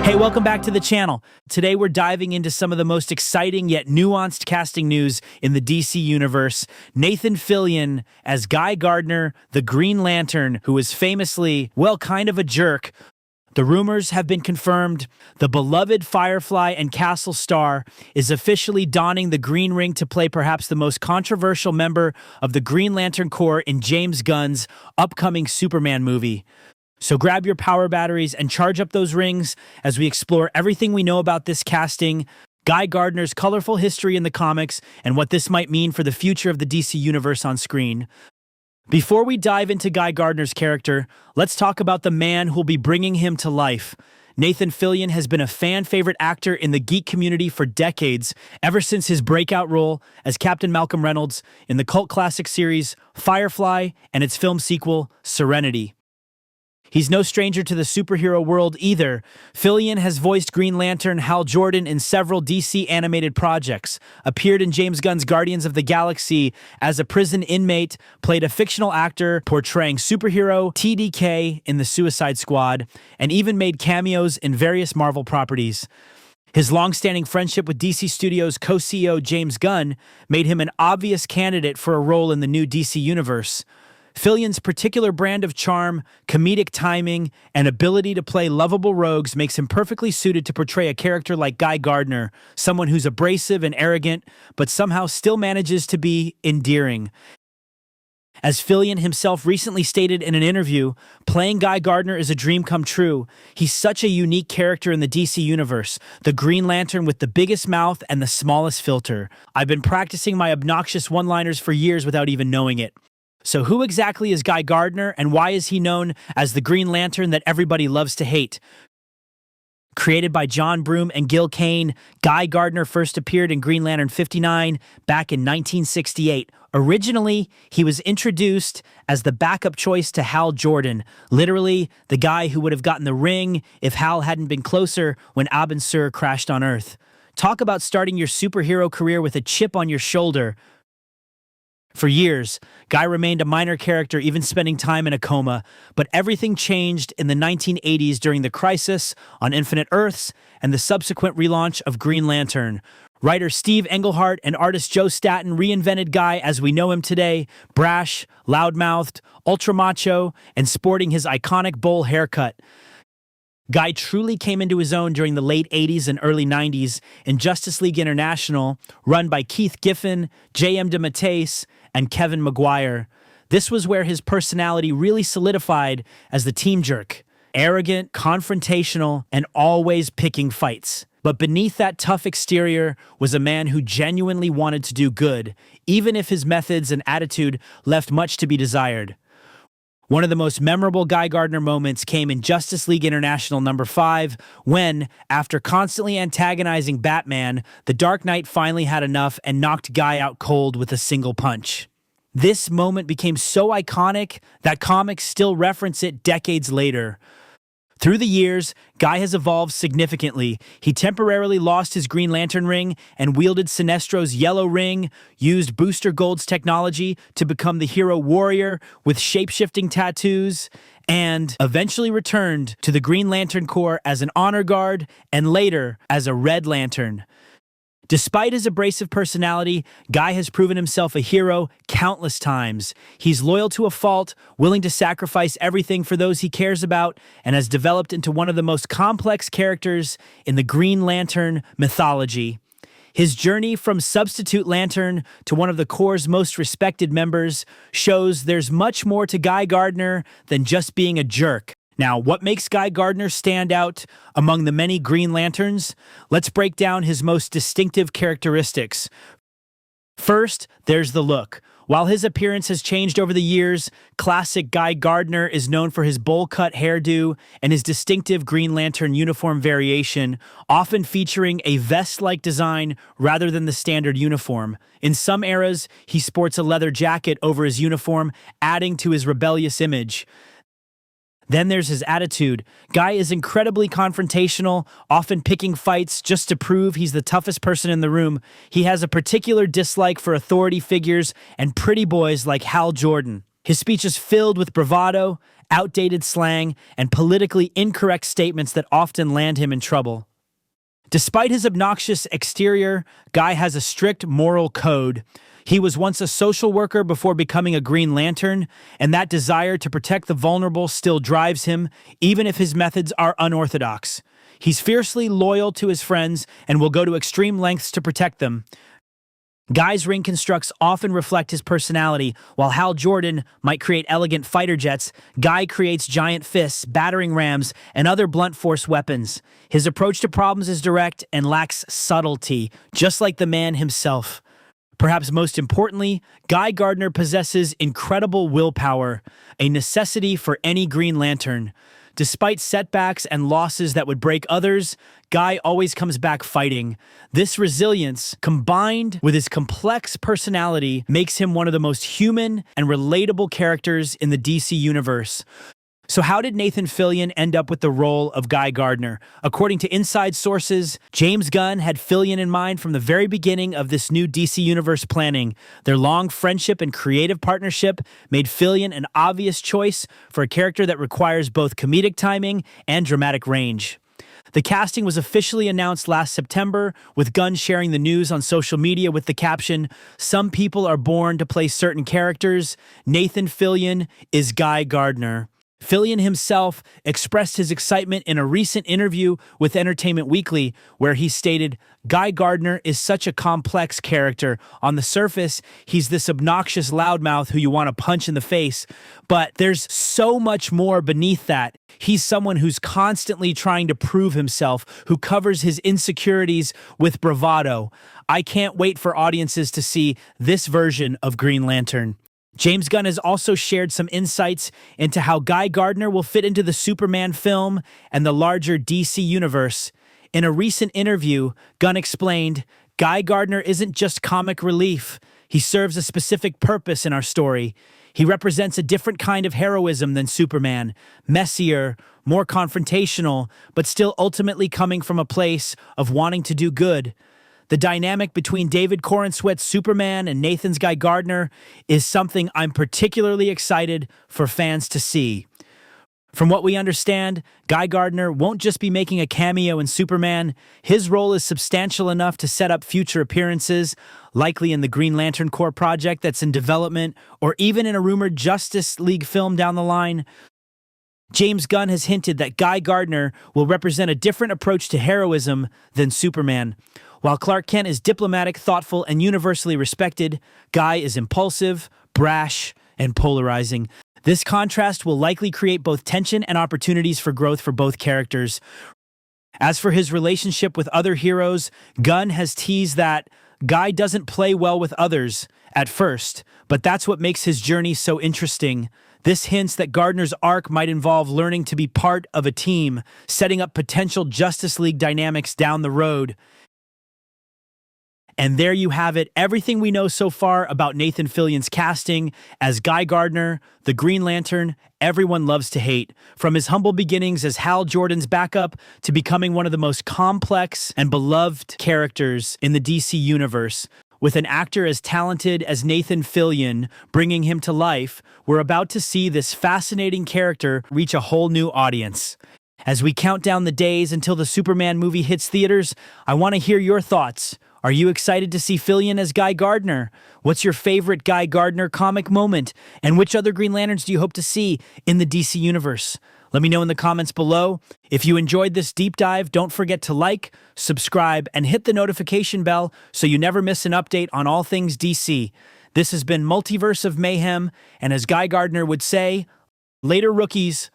Hey, welcome back to the channel. Today we're diving into some of the most exciting yet nuanced casting news in the DC universe. Nathan Fillion as Guy Gardner, the Green Lantern, who is famously, well, kind of a jerk. The rumors have been confirmed. The beloved Firefly and Castle star is officially donning the green ring to play perhaps the most controversial member of the Green Lantern Corps in James Gunn's upcoming Superman movie. So grab your power batteries and charge up those rings as we explore everything we know about this casting, Guy Gardner's colorful history in the comics, and what this might mean for the future of the DC universe on screen. Before we dive into Guy Gardner's character, let's talk about the man who'll be bringing him to life. Nathan Fillion has been a fan-favorite actor in the geek community for decades, ever since his breakout role as Captain Malcolm Reynolds in the cult classic series Firefly and its film sequel, Serenity. He's no stranger to the superhero world either. Fillion has voiced Green Lantern Hal Jordan in several DC animated projects, appeared in James Gunn's Guardians of the Galaxy as a prison inmate, played a fictional actor portraying superhero TDK in the Suicide Squad, and even made cameos in various Marvel properties. His long-standing friendship with DC Studios co-CEO James Gunn made him an obvious candidate for a role in the new DC universe. Fillion's particular brand of charm, comedic timing, and ability to play lovable rogues makes him perfectly suited to portray a character like Guy Gardner, someone who's abrasive and arrogant, but somehow still manages to be endearing. As Fillion himself recently stated in an interview, playing Guy Gardner is a dream come true. He's such a unique character in the DC universe, the Green Lantern with the biggest mouth and the smallest filter. I've been practicing my obnoxious one-liners for years without even knowing it. So who exactly is Guy Gardner, and why is he known as the Green Lantern that everybody loves to hate? Created by John Broome and Gil Kane, Guy Gardner first appeared in Green Lantern 59 back in 1968. Originally, he was introduced as the backup choice to Hal Jordan, literally the guy who would have gotten the ring if Hal hadn't been closer when Abin Sur crashed on Earth. Talk about starting your superhero career with a chip on your shoulder. For years, Guy remained a minor character, even spending time in a coma, but everything changed in the 1980s during the Crisis on Infinite Earths and the subsequent relaunch of Green Lantern. Writer Steve Englehart and artist Joe Staton reinvented Guy as we know him today, brash, loudmouthed, ultra-macho, and sporting his iconic bowl haircut. Guy truly came into his own during the late 80s and early 90s in Justice League International, run by Keith Giffen, J.M. DeMatteis, and Kevin Maguire. This was where his personality really solidified as the team jerk. Arrogant, confrontational, and always picking fights. But beneath that tough exterior was a man who genuinely wanted to do good, even if his methods and attitude left much to be desired. One of the most memorable Guy Gardner moments came in Justice League International number 5, when, after constantly antagonizing Batman, the Dark Knight finally had enough and knocked Guy out cold with a single punch. This moment became so iconic that comics still reference it decades later. Through the years, Guy has evolved significantly. He temporarily lost his Green Lantern ring and wielded Sinestro's yellow ring, used Booster Gold's technology to become the hero warrior with shape-shifting tattoos, and eventually returned to the Green Lantern Corps as an honor guard and later as a Red Lantern. Despite his abrasive personality, Guy has proven himself a hero countless times. He's loyal to a fault, willing to sacrifice everything for those he cares about, and has developed into one of the most complex characters in the Green Lantern mythology. His journey from substitute Lantern to one of the Corps' most respected members shows there's much more to Guy Gardner than just being a jerk. Now, what makes Guy Gardner stand out among the many Green Lanterns? Let's break down his most distinctive characteristics. First, there's the look. While his appearance has changed over the years, classic Guy Gardner is known for his bowl-cut hairdo and his distinctive Green Lantern uniform variation, often featuring a vest-like design rather than the standard uniform. In some eras, he sports a leather jacket over his uniform, adding to his rebellious image. Then there's his attitude. Guy is incredibly confrontational, often picking fights just to prove he's the toughest person in the room. He has a particular dislike for authority figures and pretty boys like Hal Jordan. His speech is filled with bravado, outdated slang, and politically incorrect statements that often land him in trouble. Despite his obnoxious exterior, Guy has a strict moral code. He was once a social worker before becoming a Green Lantern, and that desire to protect the vulnerable still drives him, even if his methods are unorthodox. He's fiercely loyal to his friends and will go to extreme lengths to protect them. Guy's ring constructs often reflect his personality. While Hal Jordan might create elegant fighter jets, Guy creates giant fists, battering rams, and other blunt force weapons. His approach to problems is direct and lacks subtlety, just like the man himself. Perhaps most importantly, Guy Gardner possesses incredible willpower, a necessity for any Green Lantern. Despite setbacks and losses that would break others, Guy always comes back fighting. This resilience, combined with his complex personality, makes him one of the most human and relatable characters in the DC universe. So how did Nathan Fillion end up with the role of Guy Gardner? According to inside sources, James Gunn had Fillion in mind from the very beginning of this new DC Universe planning. Their long friendship and creative partnership made Fillion an obvious choice for a character that requires both comedic timing and dramatic range. The casting was officially announced last September, with Gunn sharing the news on social media with the caption, "Some people are born to play certain characters. Nathan Fillion is Guy Gardner." Fillion himself expressed his excitement in a recent interview with Entertainment Weekly, where he stated, "Guy Gardner is such a complex character. On the surface, he's this obnoxious loudmouth who you want to punch in the face, but there's so much more beneath that. He's someone who's constantly trying to prove himself, who covers his insecurities with bravado. I can't wait for audiences to see this version of Green Lantern." James Gunn has also shared some insights into how Guy Gardner will fit into the Superman film and the larger DC universe. In a recent interview, Gunn explained, "Guy Gardner isn't just comic relief. He serves a specific purpose in our story. He represents a different kind of heroism than Superman, messier, more confrontational, but still ultimately coming from a place of wanting to do good." The dynamic between David Corenswet's Superman and Nathan's Guy Gardner is something I'm particularly excited for fans to see. From what we understand, Guy Gardner won't just be making a cameo in Superman. His role is substantial enough to set up future appearances, likely in the Green Lantern Corps project that's in development, or even in a rumored Justice League film down the line. James Gunn has hinted that Guy Gardner will represent a different approach to heroism than Superman. While Clark Kent is diplomatic, thoughtful, and universally respected, Guy is impulsive, brash, and polarizing. This contrast will likely create both tension and opportunities for growth for both characters. As for his relationship with other heroes, Gunn has teased that Guy doesn't play well with others at first, but that's what makes his journey so interesting. This hints that Gardner's arc might involve learning to be part of a team, setting up potential Justice League dynamics down the road. And there you have it, everything we know so far about Nathan Fillion's casting as Guy Gardner, the Green Lantern everyone loves to hate. From his humble beginnings as Hal Jordan's backup to becoming one of the most complex and beloved characters in the DC universe. With an actor as talented as Nathan Fillion bringing him to life, we're about to see this fascinating character reach a whole new audience. As we count down the days until the Superman movie hits theaters, I want to hear your thoughts. Are you excited to see Fillion as Guy Gardner? What's your favorite Guy Gardner comic moment? And which other Green Lanterns do you hope to see in the DC universe? Let me know in the comments below. If you enjoyed this deep dive, don't forget to like, subscribe, and hit the notification bell so you never miss an update on all things DC. This has been Multiverse of Mayhem, and as Guy Gardner would say, later rookies.